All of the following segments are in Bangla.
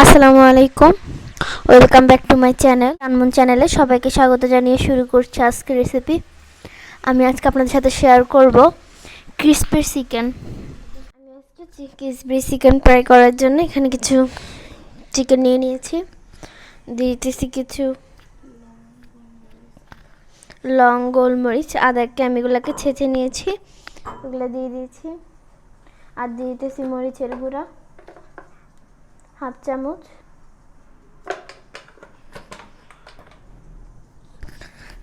আসসালামু আলাইকুম, welcome back to my channel. আনমন চ্যানেলে সবাইকে স্বাগত জানিয়ে শুরু করছি আজকের রেসিপি। আমি আজকে আপনাদের সাথে শেয়ার করব ক্রিসপি চিকেন। আমি আজকে ক্রিসপি চিকেন ফ্রাই করার জন্য এখানে কিছু চিকেন নিয়ে নিয়েছি। দিয়ে দিতেছি কিছু লং, গোলমরিচ, আদাকে আমি এগুলোকে ছেঁচে নিয়েছি, ওগুলো দিয়ে দিয়েছি। আর দিয়ে দিতেছি মরিচের গুঁড়া হাফ চামচ,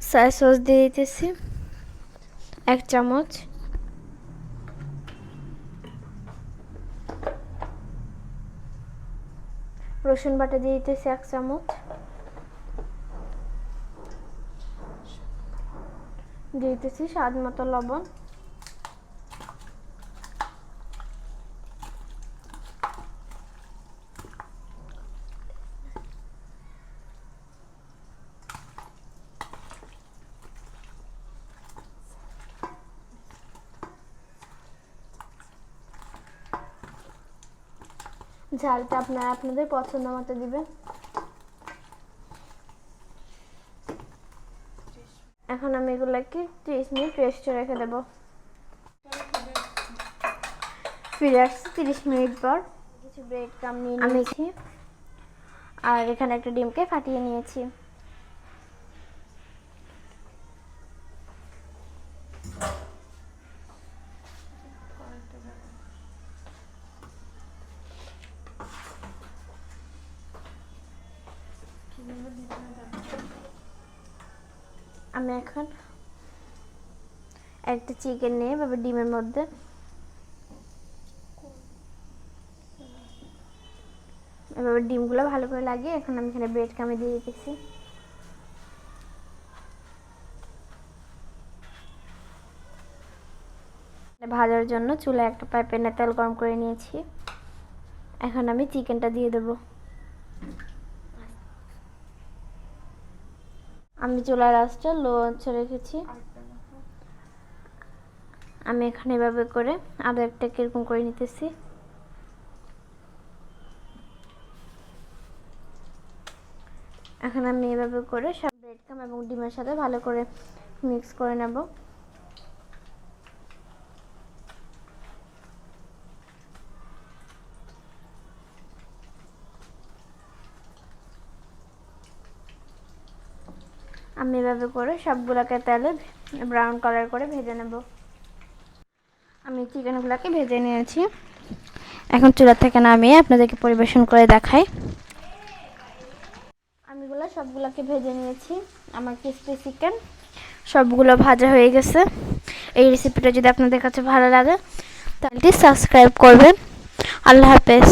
সয়া সস দিয়ে দিতেছি 1 চামচ, রসুন বাটা দিয়ে দিতেছি 1 চামচ, দিয়ে দিতেছি স্বাদ মতো লবণ, ঝালটা আপনারা আপনাদের পছন্দ মতো দিবেন। এখন আমি এগুলোকে 30 মিনিট রেস্টে রেখে দেব। ফিরে আসছি 30 মিনিট পর। কিছু ব্রেড ক্রাম নিয়ে নিয়েছি আর এখানে একটা ডিমকে ফাটিয়ে নিয়েছি। আমি এখন একটা চিকেন নিয়ে এভাবে ডিমের মধ্যে এভাবে ডিমগুলো ভালো করে লাগিয়ে এখন আমি এখানে ব্রেড ক্রাম দিয়ে দিতেছি। ভাজার জন্য চুলায় একটা ফ্রাই প্যানে তেল গরম করে নিয়েছি। এখন আমি চিকেনটা দিয়ে দেব। আমি চুলার আঁচটা লো আঁচে রেখেছি। আমি এখানে এভাবে করে আরো একটা কিরকম করে নিতেছি। এখন আমি এভাবে করে সব ব্রেড ক্রাম এবং ডিমের সাথে ভালো করে মিক্স করে নেব। আমি এভাবে করে সবগুলোকে তেলে ব্রাউন কালার করে ভেজে নেব। আমি চিকেনগুলোকে ভেজে নিয়েছি। এখন চুলা থেকে নামিয়ে আপনাদেরকে পরিবেশন করে দেখাই। আমি সবগুলোকে ভেজে নিয়েছি। আমার ক্রিসপি চিকেন সবগুলো ভাজা হয়ে গেছে। এই রেসিপিটা যদি আপনাদের কাছে ভালো লাগে তাহলে সাবস্ক্রাইব করবেন। আল্লাহ হাফেজ।